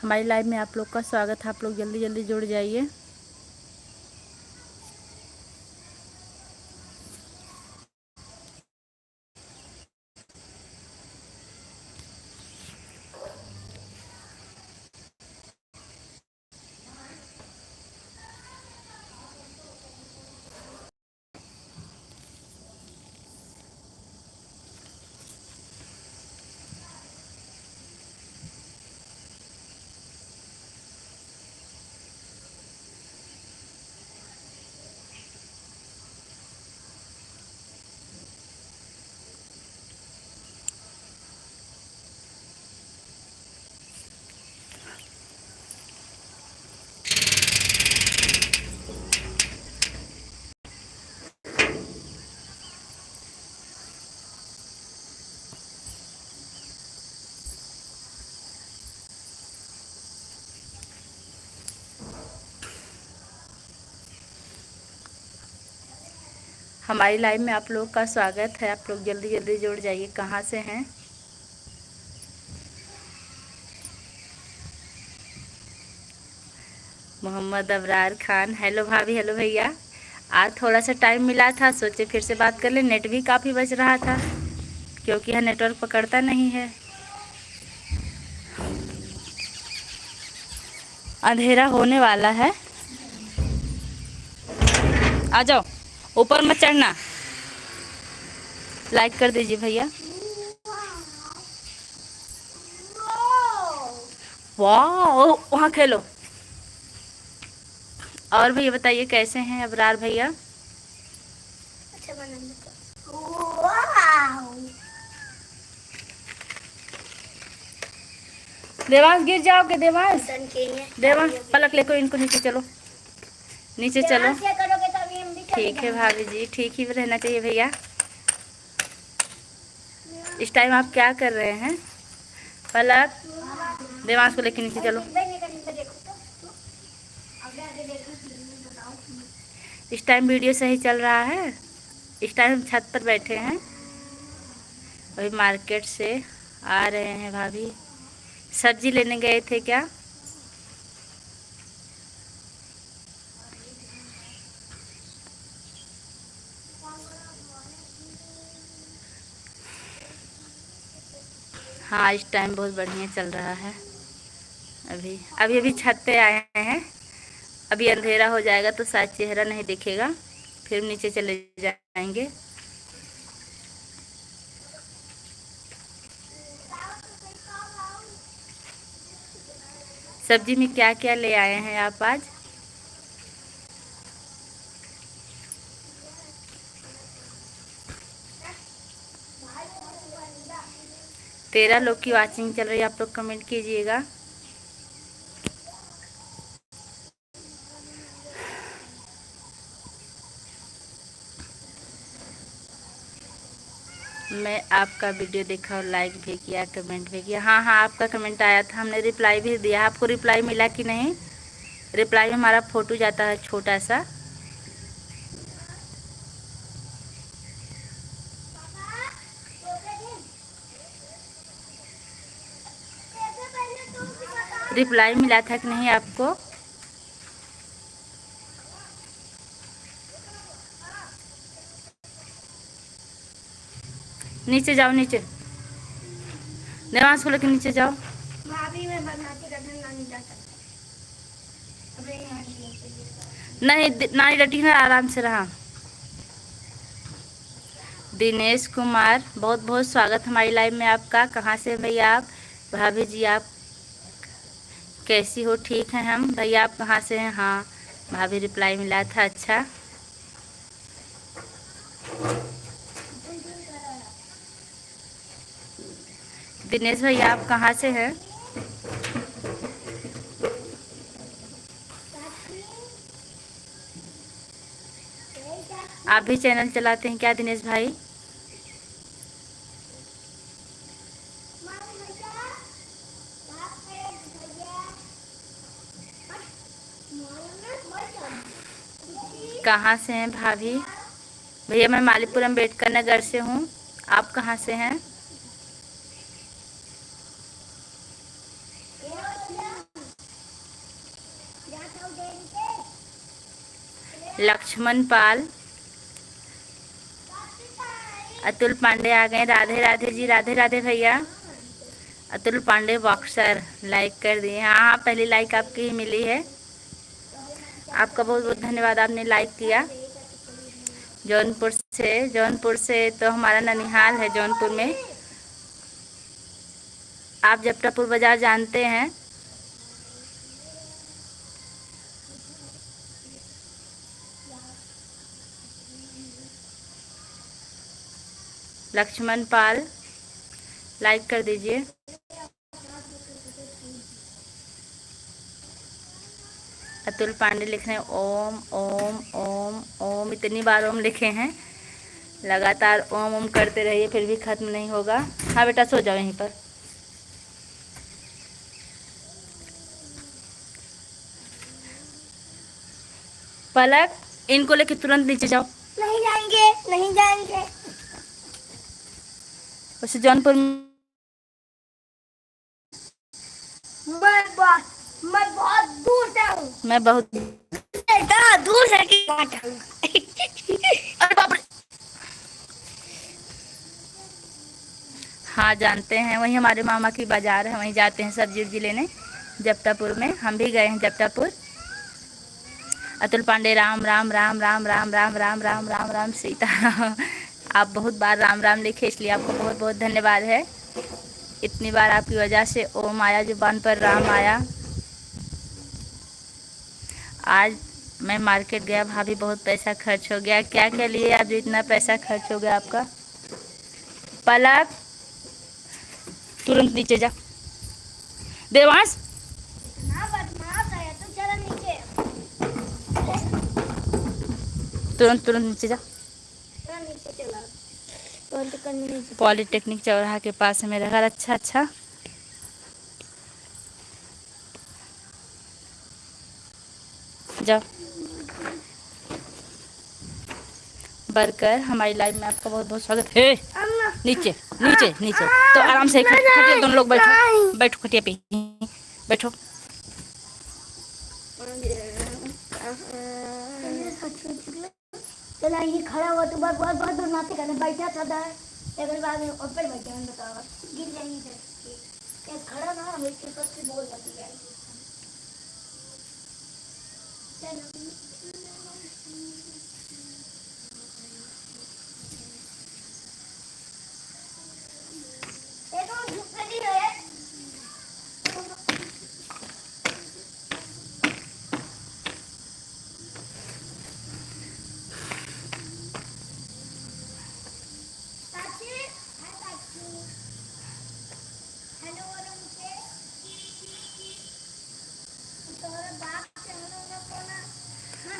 हमारी लाइव में आप लोग का स्वागत है। आप लोग जल्दी जल्दी जुड़ जाइए। हमारी लाइव में आप लोग का स्वागत है। आप लोग जल्दी जल्दी जुड़ जाइए। कहाँ से हैं? मोहम्मद अबरार खान। हेलो भाभी, हेलो भैया। आज थोड़ा सा टाइम मिला था, सोचे फिर से बात कर ले। नेट भी काफ़ी बच रहा था क्योंकि यहाँ नेटवर्क पकड़ता नहीं है। अंधेरा होने वाला है। आ जाओ, ऊपर मत चढ़ना। लाइक कर दीजिए भैया। वाह, वहाँ खेलो। और भैया बताइए कैसे हैं अबरार भैया? अच्छा देवांश गिर जाओगे। देवांश, देवांश पलक लेको इनको नीचे चलो, नीचे चलो। ठीक है भाभी जी, ठीक ही रहना चाहिए भैया। इस टाइम आप क्या कर रहे हैं? पलक, देवांश को लेके नीचे चलो। इस टाइम वीडियो सही चल रहा है। इस टाइम हम छत पर बैठे हैं, अभी मार्केट से आ रहे हैं। भाभी सब्जी लेने गए थे क्या? हाँ, इस टाइम बहुत बढ़िया चल रहा है। अभी अभी अभी छत पे आए हैं। अभी अंधेरा हो जाएगा तो शायद चेहरा नहीं दिखेगा, फिर नीचे चले जाएंगे। सब्जी में क्या क्या ले आए हैं आप आज? तेरह लोग की वाचिंग चल रही है। आप लोग कमेंट कीजिएगा। मैं आपका वीडियो देखा और लाइक भी किया, कमेंट भी किया। हाँ हाँ, आपका कमेंट आया था, हमने रिप्लाई भी दिया। आपको रिप्लाई मिला कि नहीं? रिप्लाई में हमारा फोटो जाता है छोटा सा। रिप्लाई मिला था कि नहीं आपको? नीचे जाओ, नीचे। देवांश को लेकर नीचे जाओ। भाभी मैं बनाती नहीं जा सकती। नहीं, नानी डटी ना, आराम से रहा। दिनेश कुमार, बहुत बहुत स्वागत हमारी लाइव में आपका। कहाँ से भैया आप? भाभी जी आप कैसी हो? ठीक है हम। भैया आप कहाँ से हैं? हाँ भाभी, रिप्लाई मिला था। अच्छा, दिनेश भैया आप कहाँ से हैं? आप भी चैनल चलाते हैं क्या दिनेश भाई? कहाँ से हैं भाभी? भैया मैं मालीपुर अम्बेडकर नगर से हूँ। आप कहाँ से हैं? लक्ष्मण पाल, अतुल पांडे आ गए। राधे राधे जी, राधे राधे भैया। अतुल पांडे बॉक्सर लाइक कर दिए। हाँ हाँ, पहली लाइक आपकी ही मिली है। आपका बहुत बहुत धन्यवाद, आपने लाइक किया। जौनपुर से तो हमारा ननिहाल है जौनपुर में। आप जपटापुर बाजार जानते हैं। लक्ष्मण पाल लाइक कर दीजिए। अतुल पांडे लिख रहे हैं ओम ओम ओम ओम, इतनी बार ओम लिखे हैं। लगातार ओम ओम करते रहिए, फिर भी खत्म नहीं होगा। हाँ बेटा, सो जाओ यहीं पर। पलक, इनको लेके तुरंत नीचे जाओ। नहीं जाएंगे, नहीं जाएंगे। वैसे जौनपुर मैं बहुत दूर से हूँ। मैं बहुत दूर से अरे बाप रे। हाँ जानते हैं, वहीं हमारे मामा की बाजार है, वहीं जाते हैं सब्जी उब्जी लेने। जपटापुर में हम भी गए हैं जपटापुर। अतुल पांडे राम राम राम राम राम राम राम राम राम राम सीता राम। आप बहुत बार राम राम लिखे, इसलिए आपको बहुत बहुत धन्यवाद है। इतनी बार आपकी वजह से ओम आया जुबान पर, राम आया। आज मैं मार्केट गया भाभी, बहुत पैसा खर्च हो गया। क्या क्या लिए आज इतना पैसा खर्च हो गया आपका? पलक, तुरंत नीचे जा। देवांश, तो चला नीचे। तुरंत तुरंत नीचे जा। नीचे चला। पॉलिटेक्निक चौराहा के पास है मेरा घर। अच्छा अच्छा, जाओ। बरकर हमारी लाइफ में आपका बहुत बहुत स्वागत है। नीचे नीचे नीचे, तो आराम से खटिया दोनों लोग बैठो, बैठो खटिया पे बैठो। चला ये खड़ा हुआ तो बहुत बहुत बहुत बदमाशी करने बैठा था, लेकिन बाद में ऊपर बैठा मैं बताओ गिर जाएंगे। खड़ा ना हम इसके सबसे बोल जाती है।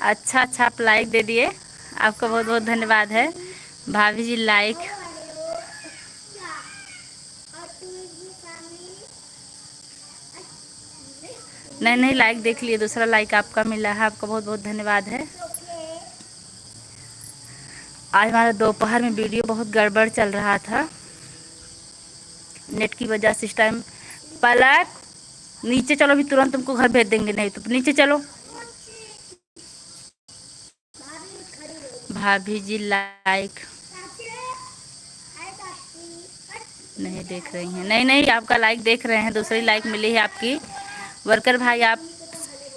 अच्छा अच्छा, आप लाइक दे दिए, आपका बहुत बहुत धन्यवाद है। भाभी जी लाइक, नहीं नहीं, लाइक देख लिए, दूसरा लाइक आपका मिला है, आपका बहुत बहुत धन्यवाद है। आज हमारा दोपहर में वीडियो बहुत गड़बड़ चल रहा था, नेट की वजह से इस टाइम। पलक, नीचे चलो, अभी तुरंत तुमको घर भेज देंगे, नहीं तो नीचे चलो। भाभी जी लाइक नहीं देख रही हैं। नहीं नहीं, आपका लाइक देख रहे हैं, दूसरी लाइक मिली है आपकी। वर्कर भाई आप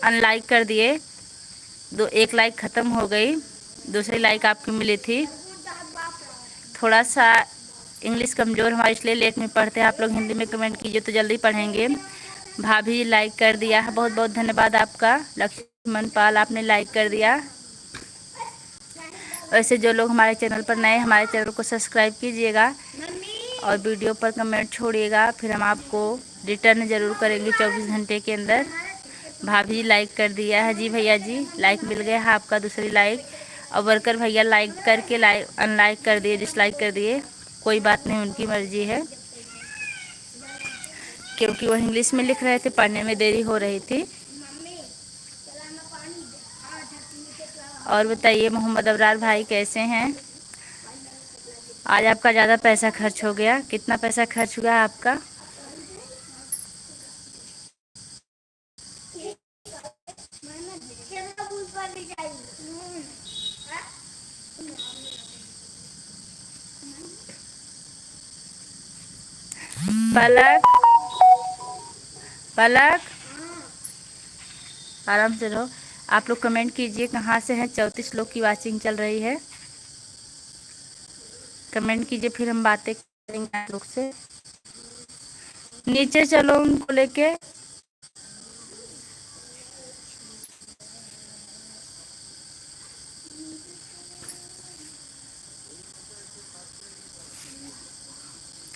अनलाइक कर दिए, एक लाइक ख़त्म हो गई, दूसरी लाइक आपकी मिली थी। थोड़ा सा इंग्लिश कमज़ोर हमारे, इसलिए लेट में पढ़ते हैं। आप लोग हिंदी में कमेंट कीजिए तो जल्दी पढ़ेंगे। भाभी लाइक कर दिया है, बहुत बहुत धन्यवाद आपका। लक्ष्मण पाल, आपने लाइक कर दिया। वैसे जो लोग हमारे चैनल पर नए, हमारे चैनल को सब्सक्राइब कीजिएगा और वीडियो पर कमेंट छोड़िएगा, फिर हम आपको रिटर्न ज़रूर करेंगे 24 घंटे के अंदर। भाभी लाइक कर दिया है जी, भैया जी लाइक मिल गया है आपका, दूसरी लाइक। और वर्कर भैया लाइक करके अनलाइक कर दिए, डिसलाइक कर दिए, कोई बात नहीं, उनकी मर्जी है, क्योंकि वो इंग्लिश में लिख रहे थे, पढ़ने में देरी हो रही थी। और बताइए मोहम्मद अबरार भाई कैसे हैं? आज आपका ज़्यादा पैसा खर्च हो गया, कितना पैसा खर्च हुआ आपका? पलक, पलक आराम से रहो। आप लोग कमेंट कीजिए कहाँ से हैं। 34 लोग की वाचिंग चल रही है। कमेंट कीजिए, फिर हम बातें करेंगे आप लोग से। नीचे चलो उनको लेके।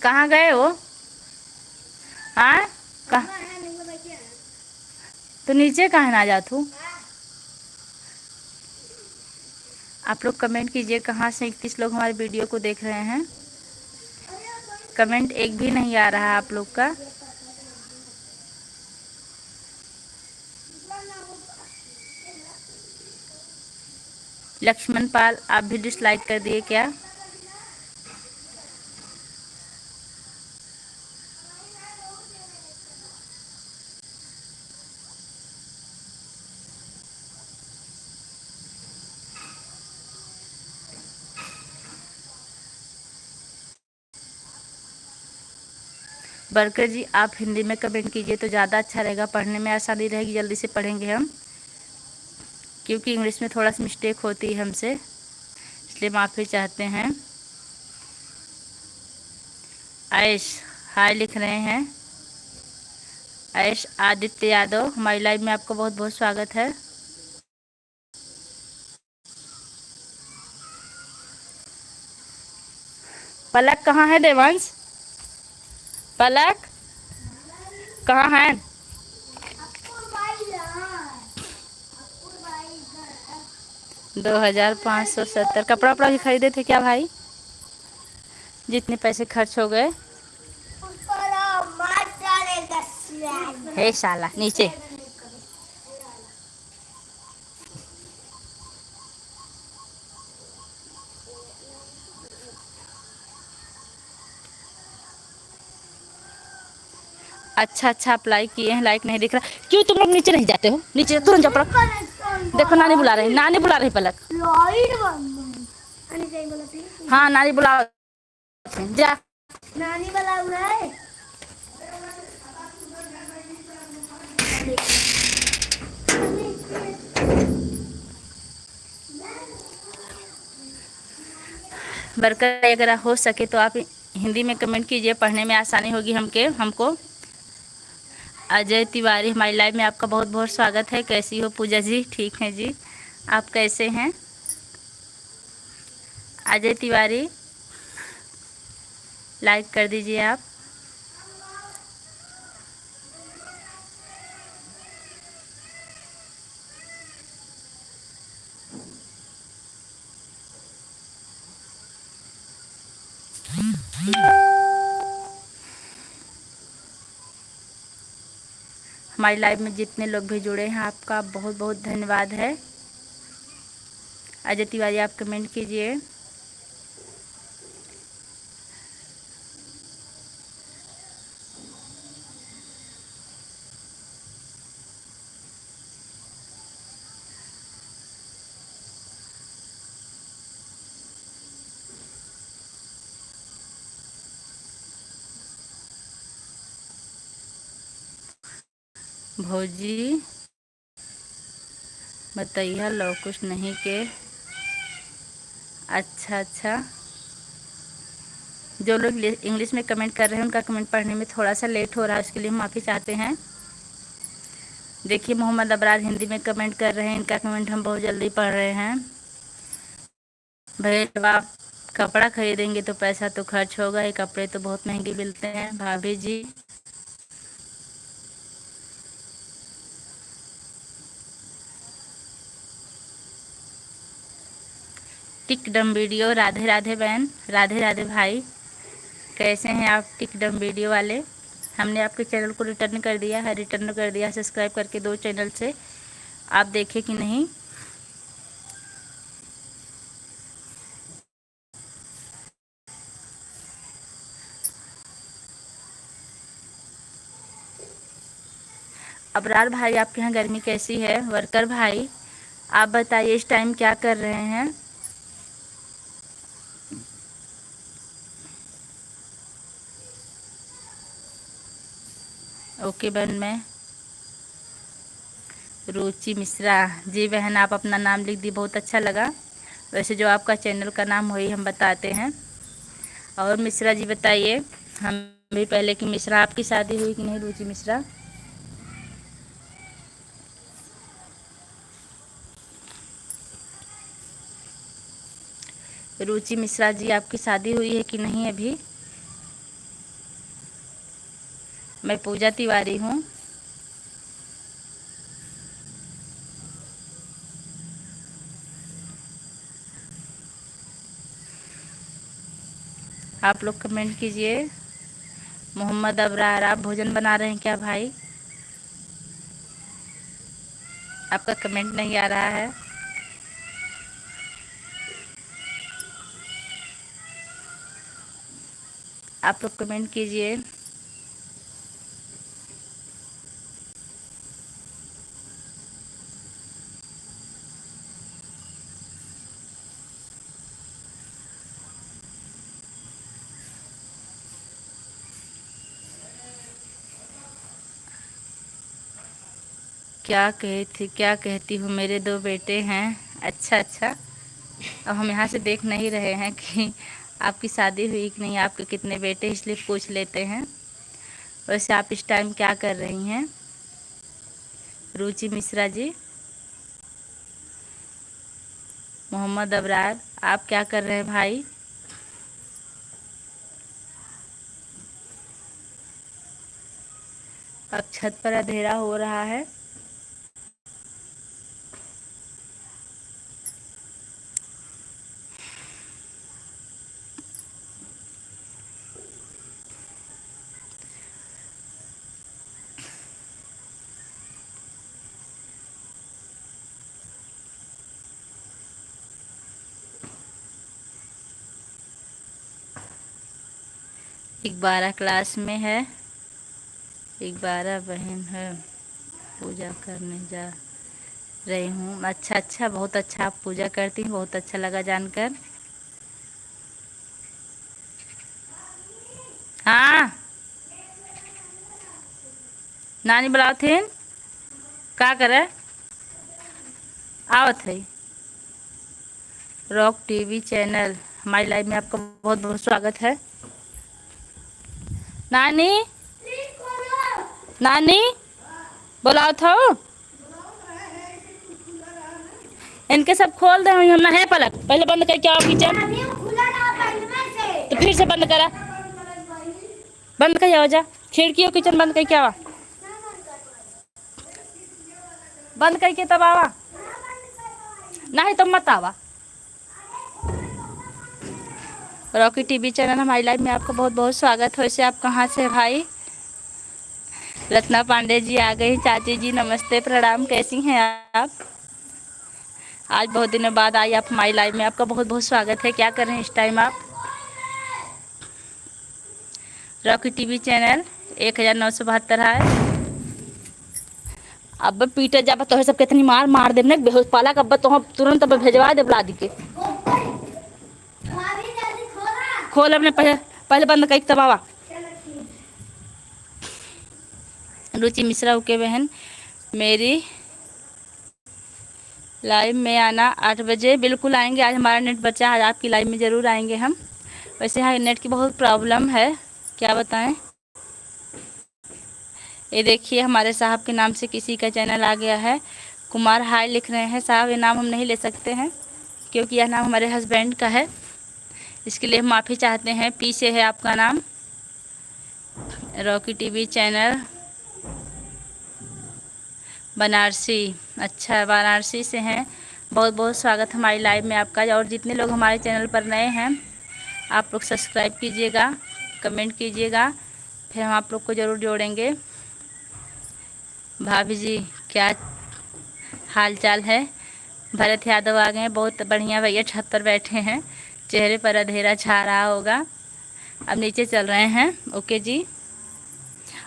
कहाँ गए हो? हाँ, कहाँ? तो नीचे कहाँ ना जा तू? आप लोग कमेंट कीजिए कहाँ से 31 लोग हमारे वीडियो को देख रहे हैं। कमेंट एक भी नहीं आ रहा है आप लोग का। लक्ष्मण पाल, आप भी डिसलाइक कर दिए क्या? बरकर जी, आप हिंदी में कमेंट कीजिए तो ज़्यादा अच्छा रहेगा, पढ़ने में आसानी रहेगी, जल्दी से पढ़ेंगे हम। क्योंकि इंग्लिश में थोड़ा सा मिस्टेक होती है हमसे, इसलिए माफ़ी चाहते हैं। आयश हाय लिख रहे हैं। आयश आदित्य यादव, हमारी लाइव में आपका बहुत बहुत स्वागत है। पलक कहाँ है? देवांश, पलक कहाँ है? 2570 कपड़ा वपड़ा भी खरीदे थे क्या भाई? जितने पैसे खर्च हो गए। हे साला, नीचे। अच्छा अच्छा, अप्लाई किए हैं, लाइक नहीं दिख रहा। क्यों तुम लोग नीचे नहीं जाते हो? नीचे तुरंत जाओ। देखो नानी बुला रही, नानी बुला रही। पलक, हाँ नानी बुला, जा। नानी बुला रहा है। बरकर अगर हो सके तो आप हिंदी में कमेंट कीजिए, पढ़ने में आसानी होगी हमको। अजय तिवारी, हमारी लाइव में आपका बहुत बहुत स्वागत है। कैसी हो पूजा जी? ठीक है जी, आप कैसे हैं? अजय तिवारी लाइक कर दीजिए आप। हमारी लाइव में जितने लोग भी जुड़े हैं आपका बहुत बहुत धन्यवाद है। अजय तिवारी आप कमेंट कीजिए। भौजी बताइए लो कुछ नहीं के। अच्छा अच्छा, जो लोग इंग्लिश में कमेंट कर रहे हैं उनका कमेंट पढ़ने में थोड़ा सा लेट हो रहा है, उसके लिए हम माफ़ी चाहते हैं। देखिए मोहम्मद अबरार हिंदी में कमेंट कर रहे हैं, इनका कमेंट हम बहुत जल्दी पढ़ रहे हैं। भाई जब आप कपड़ा खरीदेंगे तो पैसा तो खर्च होगा ही, कपड़े तो बहुत महंगे मिलते हैं। भाभी जी टिकडम वीडियो, राधे राधे बहन, राधे राधे भाई, कैसे हैं आप टिकडम वीडियो वाले? हमने आपके चैनल को रिटर्न कर दिया है, रिटर्न कर दिया सब्सक्राइब करके 2 चैनल से, आप देखे कि नहीं? अबरार भाई आपके यहाँ गर्मी कैसी है? वर्कर भाई आप बताइए इस टाइम क्या कर रहे हैं? ओके बहन। मैं रुचि मिश्रा, जी बहन आप अपना नाम लिख दी, बहुत अच्छा लगा। वैसे जो आपका चैनल का नाम वही हम बताते हैं। और मिश्रा जी बताइए, हम भी पहले कि मिश्रा आपकी शादी हुई कि नहीं रुचि मिश्रा? रुचि मिश्रा जी आपकी शादी हुई है कि नहीं अभी? मैं पूजा तिवारी हूँ। आप लोग कमेंट कीजिए। मोहम्मद अबरार, आप भोजन बना रहे हैं क्या भाई? आपका कमेंट नहीं आ रहा है। आप लोग कमेंट कीजिए। क्या कहती हूँ, मेरे 2 बेटे हैं। अच्छा अच्छा। अब हम यहाँ से देख नहीं रहे हैं कि आपकी शादी हुई कि नहीं, आपके कितने बेटे, इसलिए पूछ लेते हैं। वैसे आप इस टाइम क्या कर रही हैं रुचि मिश्रा जी? मोहम्मद अबरार, आप क्या कर रहे हैं भाई? अब छत पर अंधेरा हो रहा है। एक 12 क्लास में है, एक 12 बहन है। पूजा करने जा रही हूँ। अच्छा अच्छा, बहुत अच्छा, आप पूजा करती हैं, बहुत अच्छा लगा जानकर। हाँ, नानी बुलाओ थे, का करे आवत है। रॉक टीवी चैनल हमारी लाइव में आपका बहुत बहुत स्वागत है। नानी नानी बुलाओ था, इनके सब खोल दे, हम ना है पलक, पहले बंद करके आओ किचन। तो फिर से बंद करा, बंद कर आओ, जा खिड़की और किचन बंद करके आवा, बंद करके तब आवा, नहीं तो मत आवा। रॉकी टीवी चैनल हमारी लाइव में आपका बहुत बहुत स्वागत है। वैसे आप कहाँ से भाई? रत्ना पांडे जी आ गई। चाची जी नमस्ते, प्रणाम, कैसी हैं आप? आज बहुत दिनों बाद आई आप हमारी लाइव में, आपका बहुत बहुत स्वागत है। क्या कर रहे हैं इस टाइम आप? रॉकी टीवी चैनल 1972 है। अब पीटर जाब तो सब कितनी मार मार दे बेहोश पाला अब तो हम तुरंत अब भेजवा दे बुला दी के। खोल अपने, पहले पहले बंद कर तब आवा। रुचि मिश्रा ओके बहन, मेरी लाइव में आना 8 बजे, बिल्कुल आएंगे। आज हमारा नेट बचा है, आपकी लाइव में ज़रूर आएंगे हम। वैसे हाँ, नेट की बहुत प्रॉब्लम है, क्या बताएं। ये देखिए हमारे साहब के नाम से किसी का चैनल आ गया है। कुमार हाय लिख रहे हैं साहब, ये नाम हम नहीं ले सकते हैं क्योंकि यह नाम हमारे हस्बैंड का है, इसके लिए हम माफ़ी चाहते हैं। पी से है आपका नाम। रॉकी टीवी चैनल बनारसी, अच्छा वाराणसी से हैं, बहुत बहुत स्वागत हमारी लाइव में आपका। और जितने लोग हमारे चैनल पर नए हैं आप लोग सब्सक्राइब कीजिएगा, कमेंट कीजिएगा, फिर हम आप लोग को ज़रूर जोड़ेंगे। भाभी जी क्या हाल चाल है? भरत यादव आ गए, बहुत बढ़िया भैया, छत पर बैठे हैं, चेहरे पर अंधेरा छा रहा होगा। अब नीचे चल रहे हैं। ओके जी।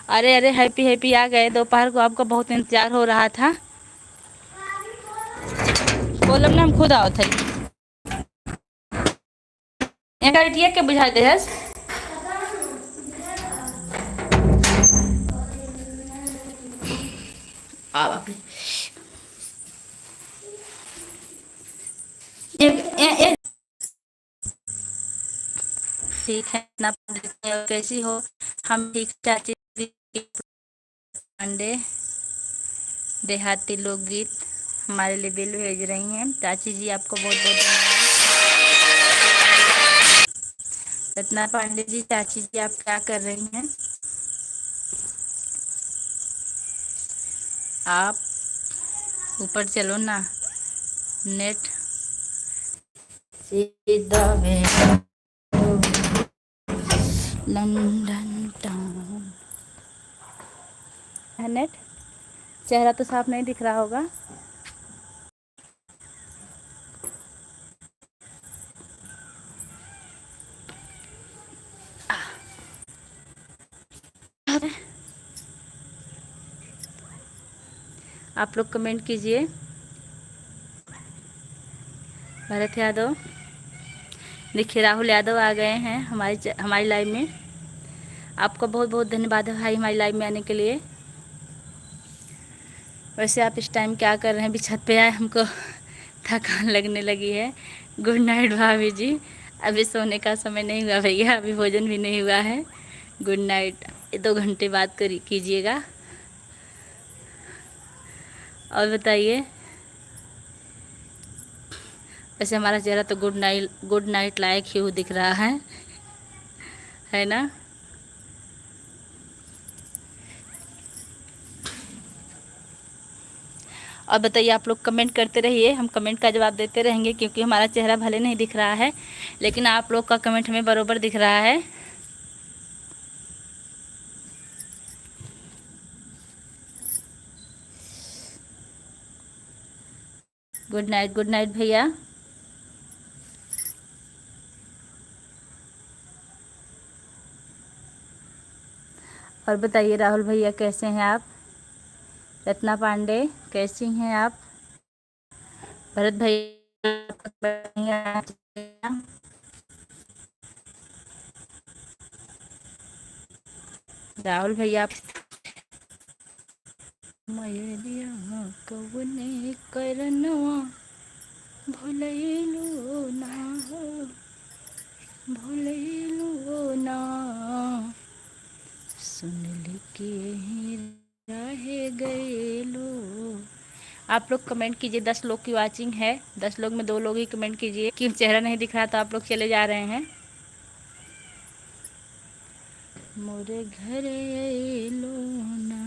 अरे अरे हैप्पी हैप्पी आ गए, दोपहर को आपका बहुत इंतज़ार हो रहा था। बोलब ना हम खुद आओ थे, यहाँ के बुझा दे। बाप रे। एक ठीक है ना। कैसी हो? हम ठीक। चाची पांडे देहाती लोकगीत हमारे लिए बिल भेज रही हैं। चाची जी आपको बहुत बहुत धन्यवाद। रत्ना पांडे जी, चाची जी आप क्या कर रही हैं? आप ऊपर चलो ना, नेट सीधा में लंदन टाउन है। नेट चेहरा तो साफ नहीं दिख रहा होगा। आप लोग कमेंट कीजिए। भरत यादव, देखिए राहुल यादव आ गए हैं हमारी लाइव में। आपका बहुत बहुत धन्यवाद है भाई हमारी लाइव में आने के लिए। वैसे आप इस टाइम क्या कर रहे हैं? अभी छत पे आए, हमको थकान लगने लगी है। गुड नाइट भाभी जी। अभी सोने का समय नहीं हुआ भैया, अभी भोजन भी नहीं हुआ है। Good night. 2 घंटे बाद कीजिएगा। और बताइए। वैसे हमारा चेहरा तो गुड नाइट लायक ही दिख रहा है ना? और बताइए, आप लोग कमेंट करते रहिए, हम कमेंट का जवाब देते रहेंगे, क्योंकि हमारा चेहरा भले नहीं दिख रहा है लेकिन आप लोग का कमेंट हमें बरोबर दिख रहा है। गुड नाइट भैया। और बताइए राहुल भैया कैसे हैं आप? रत्ना पांडे कैसी हैं आप? भरत भैया, राहुल भैया मैया कवने करनवा भुलैलू ना हो, भुलैलू ना, सुनली के ही रह गएलू। आप लोग कमेंट कीजिए। 10 लोग की वाचिंग है, 10 लोग में 2 लोग ही कमेंट कीजिए। कि चेहरा नहीं दिख रहा तो आप लोग चले जा रहे हैं। मोरे घर अइलो ना।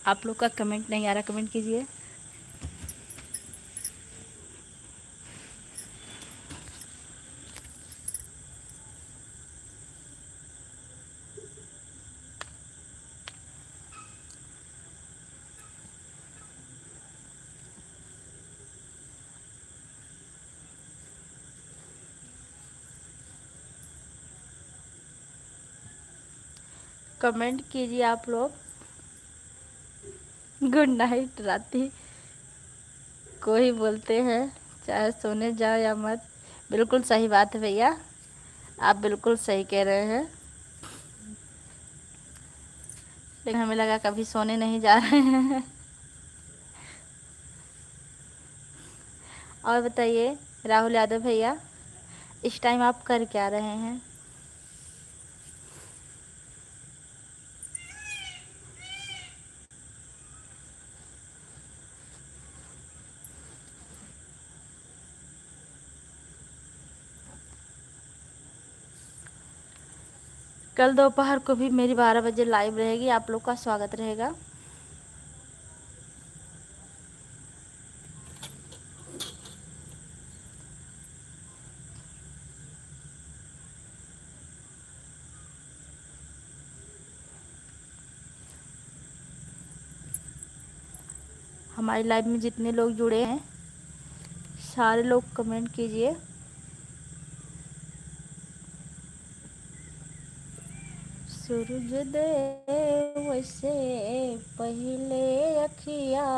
आप लोग का कमेंट नहीं आ रहा, कमेंट कीजिए। कमेंट कीजिए आप लोग। गुड नाइट राती को ही बोलते हैं, चाहे सोने जाओ या मत। बिल्कुल सही बात है भैया, आप बिल्कुल सही कह रहे हैं। लेकिन हमें लगा कभी सोने नहीं जा रहे हैं। और बताइए राहुल यादव भैया, इस टाइम आप कर क्या रहे हैं? कल दोपहर को भी मेरी 12 बजे लाइव रहेगी, आप लोग का स्वागत रहेगा। हमारी लाइव में जितने लोग जुड़े हैं सारे लोग कमेंट कीजिए। सूरज देव से पहले अखिया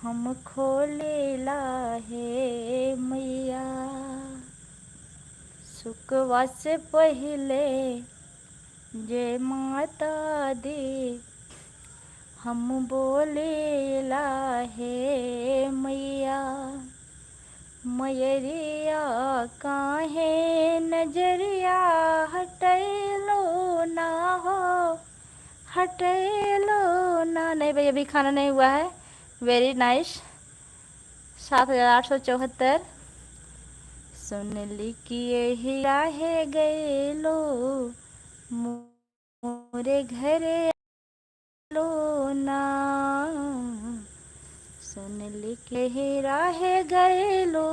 हम खोलेला हे मैया, सुकवा से पहले जय माता दी हम बोलेला हे मैया। मयरिया काहे नजरिया हटैलो ना हो, हटैलो ना। नहीं भाई अभी खाना नहीं हुआ है। Very nice. 7874। सुन ली कि यही राहे गएलो मोरे घरे लो ना, सुन ली कि यही राहे गएलो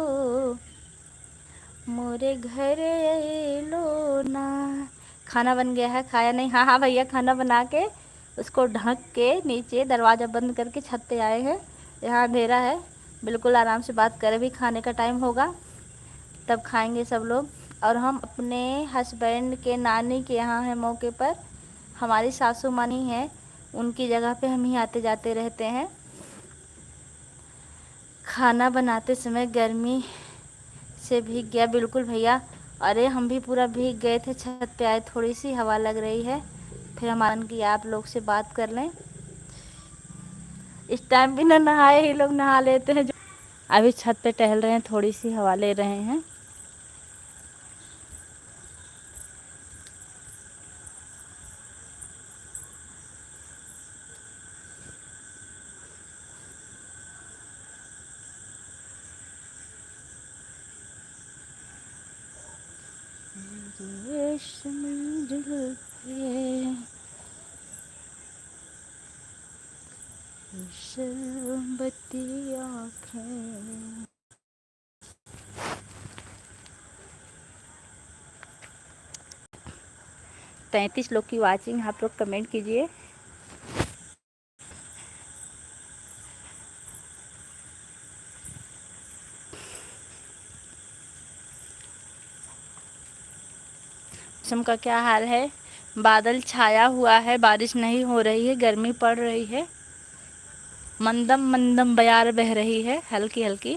मोरे घरे लो ना। खाना बन गया है, खाया नहीं? हाँ हाँ भैया, खाना बना के उसको ढक के नीचे दरवाज़ा बंद करके छत पे आए हैं। यहाँ अंधेरा है, बिल्कुल आराम से बात करें। भी खाने का टाइम होगा तब खाएंगे सब लोग। और हम अपने हस्बैंड के नानी के यहाँ हैं मौके पर। हमारी सासू माँ नहीं है, उनकी जगह पे हम ही आते जाते रहते हैं। खाना बनाते समय गर्मी से भीग गया बिल्कुल भैया। अरे हम भी पूरा भीग गए थे, छत पे आए, थोड़ी सी हवा लग रही है। फिर हमारा कि आप लोग से बात कर लें। इस टाइम भी ना नहाए ही लोग नहा लेते हैं। अभी छत पे टहल रहे हैं, थोड़ी सी हवा ले रहे हैं। रेशमी जुल्फ़े शरबती आँखें। 33 लोग की वाचिंग, आप लोग कमेंट कीजिए। मौसम का क्या हाल है? बादल छाया हुआ है, बारिश नहीं हो रही है, गर्मी पड़ रही है। मंदम मंदम बयार बह रही है, हल्की हल्की।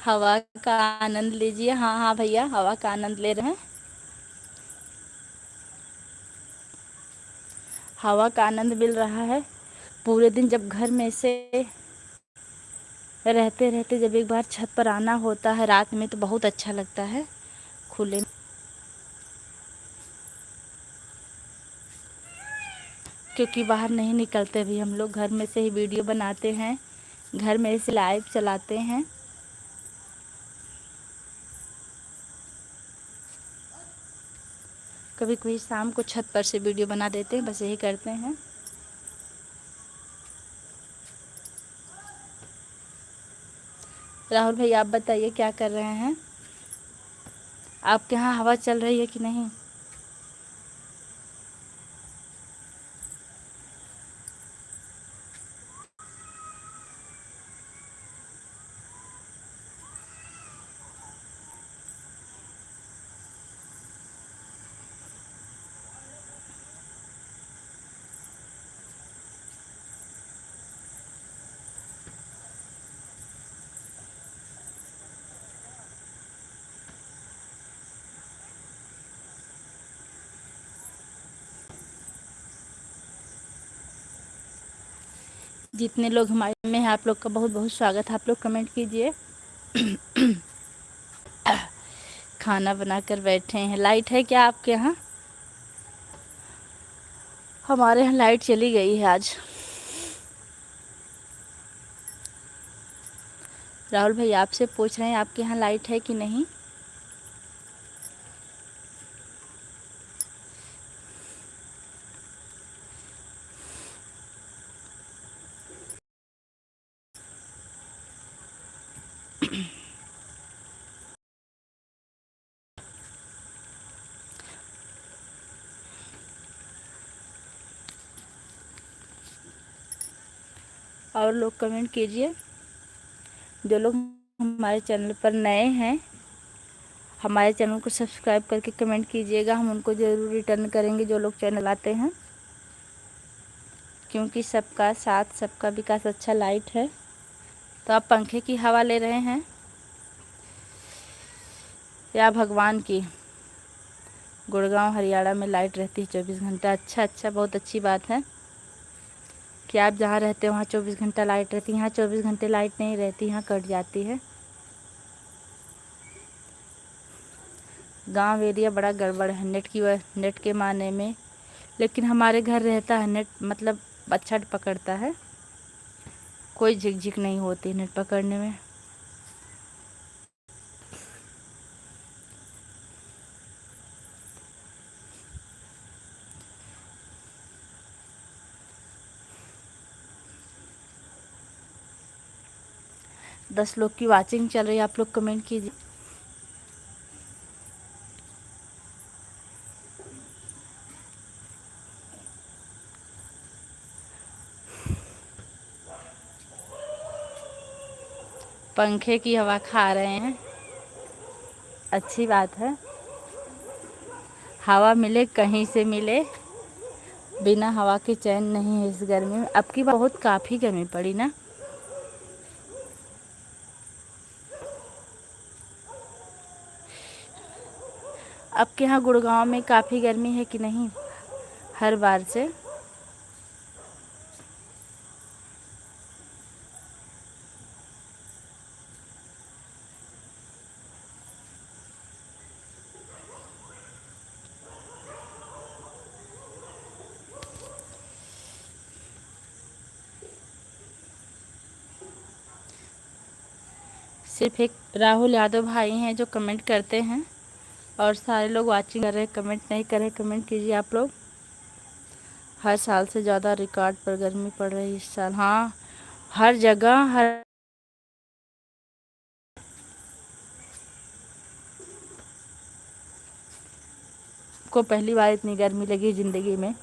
हवा का आनंद लीजिए। हाँ हाँ भैया, हवा का आनंद ले रहे हैं। हवा का आनंद मिल रहा है। पूरे दिन जब घर में से रहते रहते जब एक बार छत पर आना होता है रात में तो बहुत अच्छा लगता है खुले। क्योंकि बाहर नहीं निकलते भी, हम लोग घर में से ही वीडियो बनाते हैं, घर में से लाइव चलाते हैं। कभी कभी शाम को छत पर से वीडियो बना देते हैं, बस यही करते हैं। राहुल भाई आप बताइए क्या कर रहे हैं? आपके यहाँ हवा चल रही है कि नहीं? जितने लोग हमारे में हैं आप लोग का बहुत बहुत स्वागत है। आप लोग कमेंट कीजिए। खाना बनाकर बैठे हैं। लाइट है क्या आपके यहाँ? हमारे यहाँ लाइट चली गई है आज। राहुल भाई आपसे पूछ रहे हैं आपके यहाँ लाइट है कि नहीं? और लोग कमेंट कीजिए। जो लोग हमारे चैनल पर नए हैं, हमारे चैनल को सब्सक्राइब करके कमेंट कीजिएगा, हम उनको ज़रूर रिटर्न करेंगे जो लोग चैनल आते हैं, क्योंकि सबका साथ सबका विकास अच्छा लाइट है। तो आप पंखे की हवा ले रहे हैं या भगवान की? गुड़गांव हरियाणा में लाइट रहती है 24 घंटा। अच्छा, बहुत अच्छी बात है कि आप जहाँ रहते हो वहाँ 24 घंटा लाइट रहती है। यहाँ 24 घंटे लाइट नहीं रहती, यहाँ कट जाती है। गांव एरिया बड़ा गड़बड़ है नेट के माने में, लेकिन हमारे घर रहता है नेट, मतलब अच्छा पकड़ता है, कोई झिकझिक नहीं होती नेट पकड़ने में। दस लोग की वाचिंग चल रही है, आप लोग कमेंट कीजिए। पंखे की हवा खा रहे हैं, अच्छी बात है। हवा मिले कहीं से मिले, बिना हवा के चैन नहीं है इस गर्मी में। अब की बहुत काफ़ी गर्मी पड़ी ना। आपके यहाँ गुड़गांव में काफ़ी गर्मी है कि नहीं हर बार से? सिर्फ एक राहुल यादव भाई हैं जो कमेंट करते हैं, और सारे लोग वाचिंग कर रहे हैं, कमेंट नहीं कर रहे। कमेंट कीजिए आप लोग। हर साल से ज़्यादा रिकॉर्ड पर गर्मी पड़ रही है इस साल। हाँ, हर जगह हर को पहली बार इतनी गर्मी लगी ज़िंदगी में।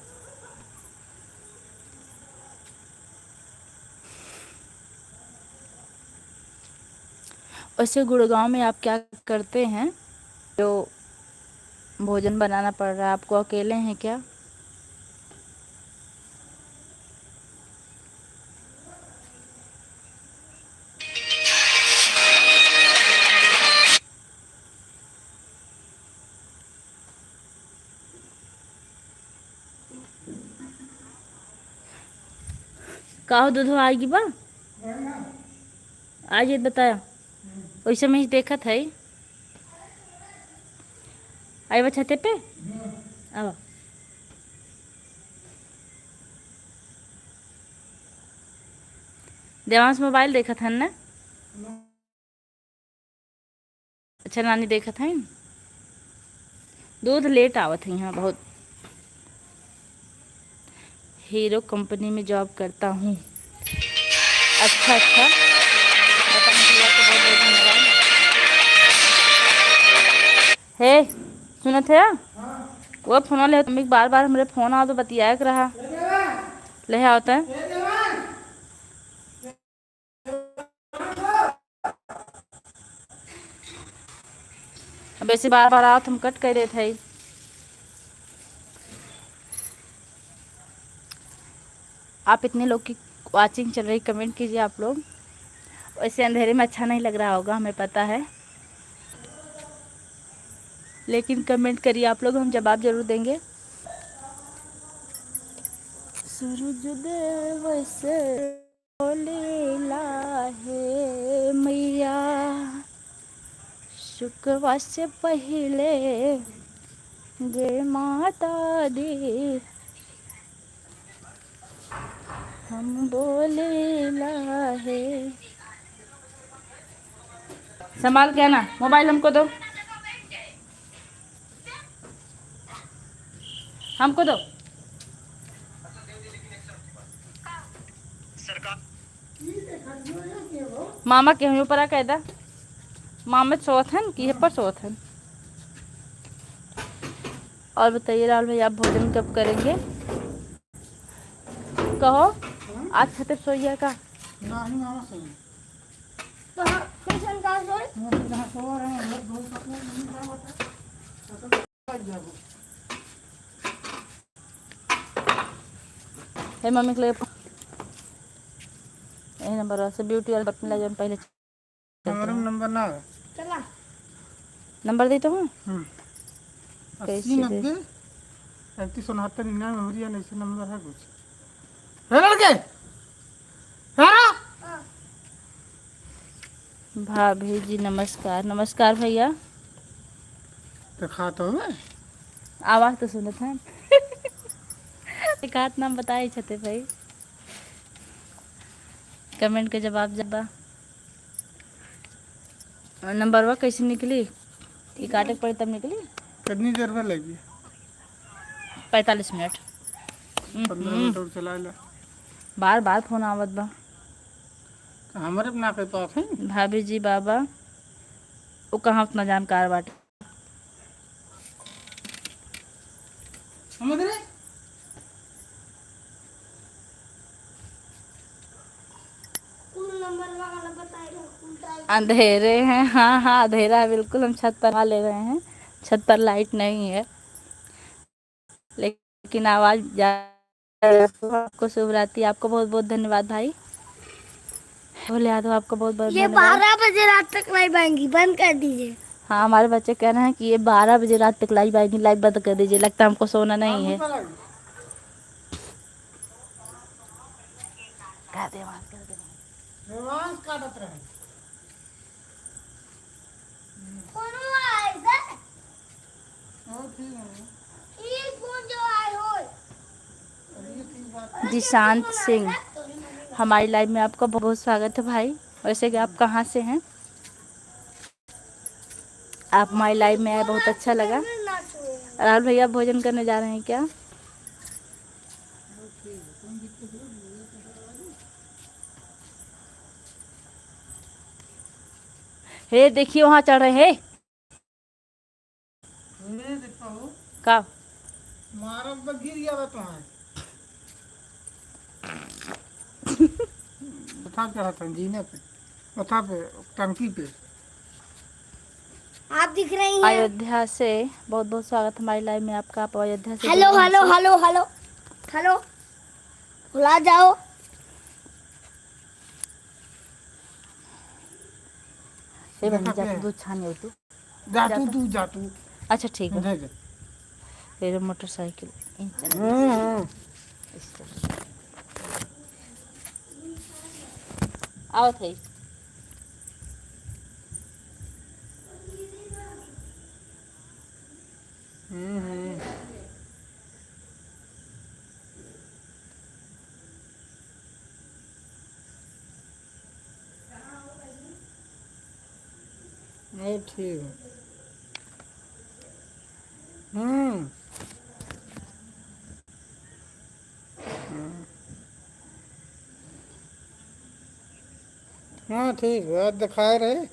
वैसे गुड़गांव में आप क्या करते हैं जो भोजन बनाना पड़ रहा है आपको? अकेले हैं क्या? काहो दूध आएगी बा आज ये बताया वैसे में ही देखा था ही। आई बा छते पे अब देवांश मोबाइल देखा था ना? अच्छा, नानी देखा था। दूध लेट आवत है यहाँ बहुत। हीरो कंपनी में जॉब करता हूँ। अच्छा, बताने के लिए आपको बहुत बहुत धन्यवाद। हे सुनत है? वो फोन ले तुम बार बार हमारे फोन आओ तो बतिया के रहा ले आता है। अब ऐसे बार बार आओ तुम कट कर रहे थे। आप इतने लोग की वाचिंग चल रही, कमेंट कीजिए आप लोग। वैसे अंधेरे में अच्छा नहीं लग रहा होगा, हमें पता है, लेकिन कमेंट करिए आप लोग, हम जवाब जरूर देंगे। सूरज देव से लीला है मैया, शुक्रवार से पहले गे माता दी, हम बोले लाहे। संभाल के ना, मोबाइल हमको दो, हमको दो। मामा के हम ऊपर कहदा मामा सोत है कि पर सोत है। और बताइए राहुल भाई, आप भोजन कब करेंगे? कहो आज छते सोइया का नहीं मामा सही तो हाँ कैसे कहाँ सोए? मैं जहाँ सो रहे हैं लोग बहुत अपने नहीं क्या होता तो जाओ हे मम्मी के लिए यही नंबर से ब्यूटी वाला बटन लगे पहले हमारा नंबर ना है चला नंबर दी तो हूँ 80 कैसे दे 90 35 69 99 मेमोरी है ऐसे नंबर है कुछ है लड़के हाँ भाभी जी नमस्कार। नमस्कार भैया। तो खाता हूँ मैं आवाज़ तो सुनत हैं। एक हाथ नाम बताए छते भाई कमेंट के जवाब जबा नंबर वा कैसे निकली ये काटे के पड़े तब निकली कितनी देर में लगी 45 मिनट 15 मिनट और चला ला बार बार फोन आवत बा हमारे अपना के पास है भाभी जी बाबा वो कहाँ उतना जानकार बाटे समझ रहे कौन नंबर वाला बताएगा उल्टा अंधेरे हैं। हाँ हाँ अंधेरा है बिल्कुल। हम छत पर आ ले रहे हैं छत पर लाइट नहीं है लेकिन आवाज़ जा आपको शुभ रात्रि। आपको बहुत बहुत धन्यवाद भाई बोले यादव आपको बहुत बहुत ये धन्यवाद। 12 बजे रात तक लाइव आएंगी बंद कर दीजिए। हाँ हमारे बच्चे कह रहे हैं कि ये 12 बजे रात तक लाइव आएगी लाइव बंद कर दीजिए लगता है हमको सोना नहीं है। कर दे वहाँ, कर दे वहाँ। रोमांस काटत रहे कौन आएगा? और ठीक है ये कौन जो आए हो? ये ठीक बात जिशांत सिंह हमारी लाइव में आपका बहुत बहुत स्वागत है भाई। वैसे कि आप कहाँ से हैं आप हमारी लाइव में आए बहुत अच्छा लगा। राहुल भैया भोजन करने जा रहे हैं क्या हे देखिए वहाँ चढ़ रहे हैं मैं देखता हूँ का मारा तो गिर गया था तुम्हारे बता क्या रहता है जीने पे बता पे टंकी पे आप दिख रही हैं। अयोध्या से बहुत बहुत स्वागत हमारी लाइव में आपका। आप अयोध्या से hello hello hello hello hello बुला जाओ। हे बनी जा दूध छानी हो तू जा तू अच्छा ठीक है दे दे फिर मोटरसाइकिल आओ थे ठीक है हाँ ठीक है आज दिखाए रहे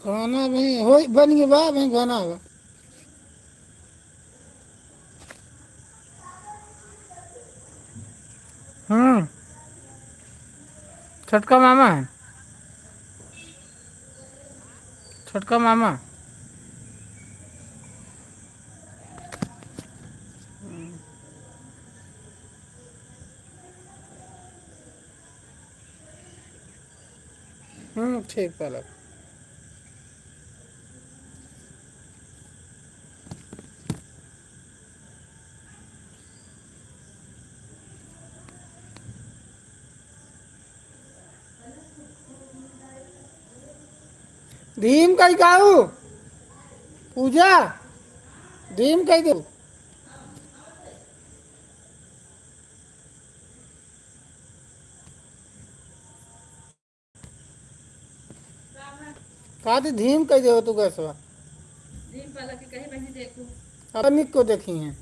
खाना भी हो बन गया बा मैं खाना होगा छोटका मामा है छोटका मामा ठीक पहले धीम कई काऊ पूजा धीम कई दो कहा थी धीम कई दे तू कैसे अनिक को देखी हैं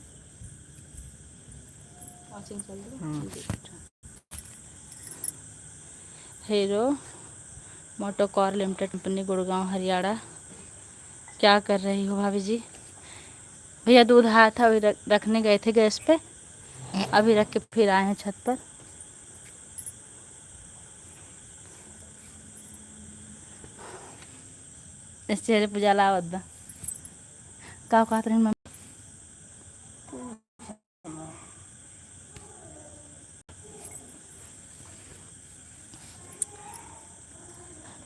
हीरो मोटोकॉर लिमिटेड कंपनी, गुड़गांव, हरियाणा। क्या कर रही हो भाभी जी? भैया दूध आया था, अभी रखने गए थे गैस पे, अभी रख के फिर आए हैं छत पर। इस चेहरे पर जला आवद्दा का कहत रही मम्मी?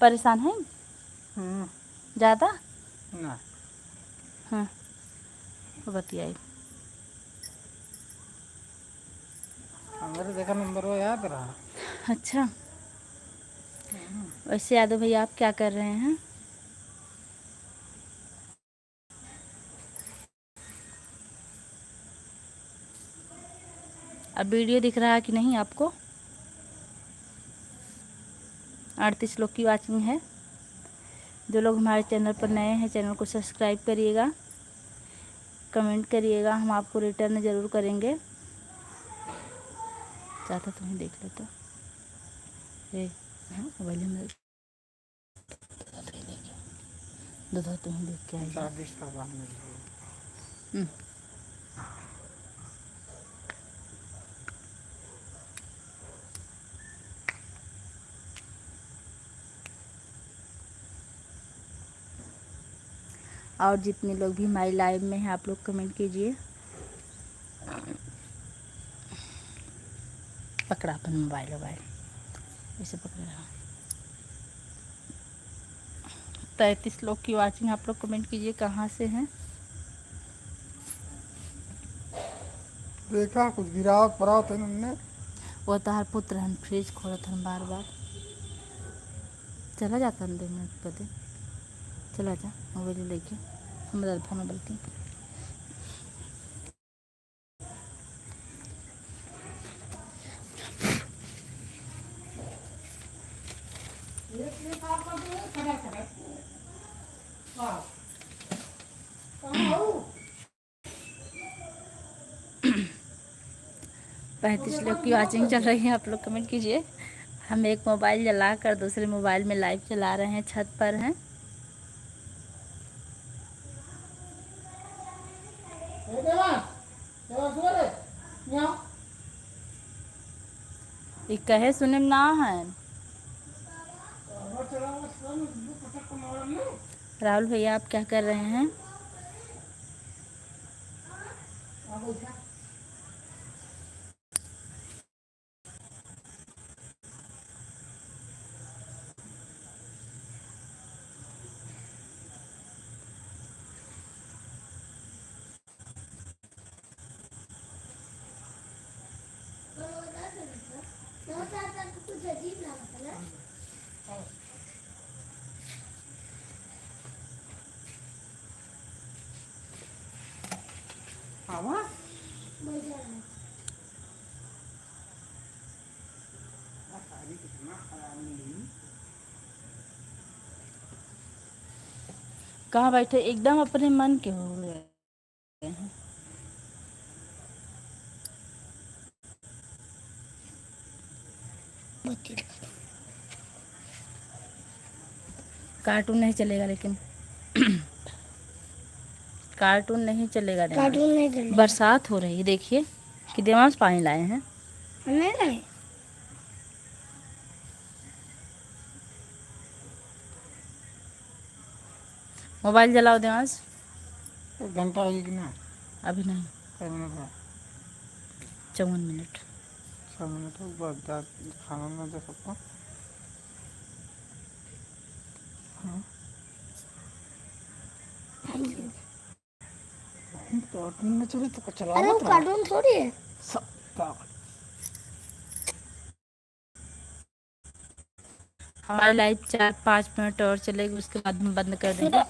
परेशान है ज़्यादा? ना हाँ, बतियाई। हमारे देखा नंबर वो याद रहा। अच्छा, वैसे यादव भैया आप क्या कर रहे हैं? अब वीडियो दिख रहा है कि नहीं आपको? 38 लोग की वाचिंग है। जो लोग हमारे चैनल पर नए हैं, चैनल को सब्सक्राइब करिएगा, कमेंट करिएगा, हम आपको रिटर्न ज़रूर करेंगे। चाहता तुम्हें देख लो तो मोबाइल में दूध तुम्हें देख के आइए। और जितने लोग भी हमारी लाइव में हैं, आप लोग कमेंट कीजिए। पकड़ा अपन मोबाइल ऐसे पकड़ रहा। 33 लोग की वाचिंग, आप लोग कमेंट कीजिए कहाँ से हैं। देखा कुछ गिरावट पड़ा था इन्होंने। वो तार पुत्र हन फ्रिज खोलत हन बार बार। चला जाता हन 2 मिनट बदे, चला जा मोबाइल लेके हम बदल फोन बल्कि। पैंतीस लोग की वाचिंग चल रही है, आप लोग कमेंट कीजिए। हम एक मोबाइल जला कर दूसरे मोबाइल में लाइव चला रहे हैं, छत पर हैं। ये कहे सुने ना है। राहुल भैया आप क्या कर रहे हैं? कुछ अजीब लगा था ना। कहाँ बैठे? एकदम अपने मन के हो गए हैं। कार्टून नहीं चलेगा लेकिन कार्टून नहीं चलेगा। कार्टून नहीं चलेगा। बरसात हो रही है, देखिए कि देवांश पानी लाए हैं। नहीं लाए। मोबाइल जलाओ देवांश। एक घंटा होगी कि ना? अभी नहीं, 54 मिनट। 6 मिनट हो बाद खाना ना दे सकता। कार्टून में चले तो चला। अरे वो कार्टून थोड़ी है। हमारी लाइव 4-5 मिनट और चलेगी, उसके बाद हम बंद कर देंगे।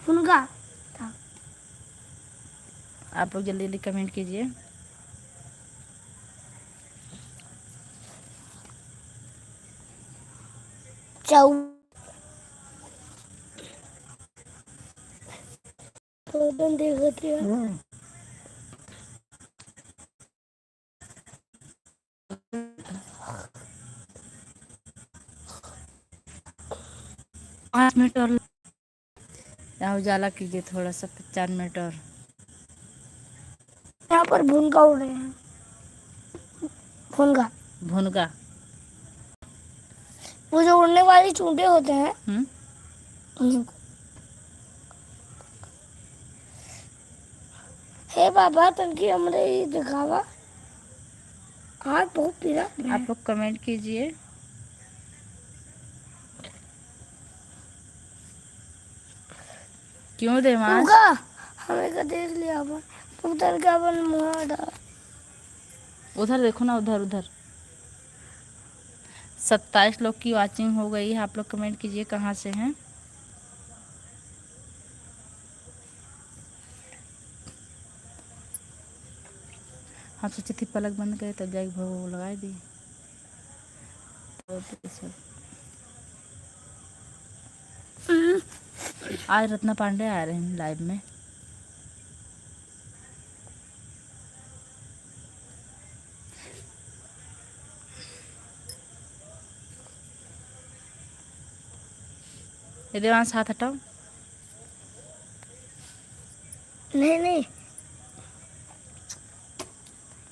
उनका आप लोग जल्दी जल्दी कमेंट कीजिए। देखते हैं। 5 मिनट और यहाँ उजाला कीजिए थोड़ा सा, 4 मिनट और। यहाँ पर भुनका उड़ रहे हैं, भुनका, भुनगा। वो जो उड़ने वाली चूंटे होते हैं उनको। हे बाबा तनकी हमरे ये दिखावा, हाथ बहुत पीला है। आप लोग कमेंट कीजिए। क्यों देवांश? उनका हमें का देख लिया अपन, तुम तनका अपन मुँह डाल। उधर देखो ना, उधर उधर। 27 लोग की वॉचिंग हो गई है। आप लोग कमेंट कीजिए कहाँ से हैं। हम सोचे थी पलक बंद करे तब जाके भोग लगा दी। आज रत्ना पांडे आ रहे हैं लाइव में। ये देवांश हाथ हटाओ। नहीं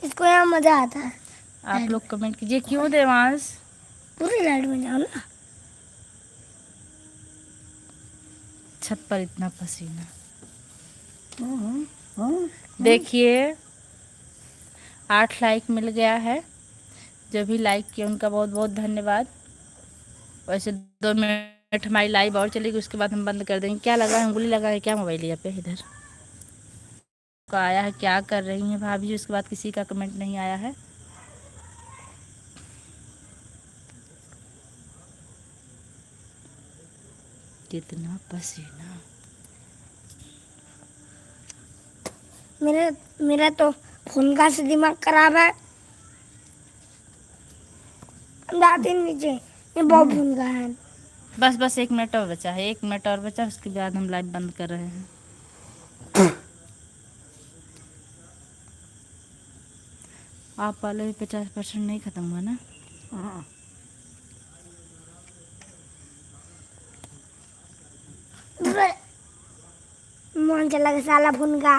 इसको यहाँ मजा आता है। आप लोग कमेंट कीजिए। क्यों देवांश? पूरी लाइट में जाओ ना। छत पर इतना पसीना। देखिए 8 लाइक मिल गया है। जो भी लाइक किया उनका बहुत बहुत धन्यवाद। वैसे 2 मिनट हमारी लाइव और चलेगी, उसके बाद हम बंद कर देंगे। क्या लगा है, उंगली लगा है क्या मोबाइल यहाँ पे? इधर का आया है, क्या कर रही हैं भाभी? उसके बाद किसी का कमेंट नहीं आया है। कितना पसीना। मेरा तो भुनका से दिमाग खराब है। जाते नीचे, ये बहुत भुनका है। बस 1 मिनट और बचा है, 1 मिनट और बचा, उसके बाद हम लाइव बंद कर रहे हैं। आप वाले भी 50% नहीं खत्म हुआ ना? मन चला साला भुनका।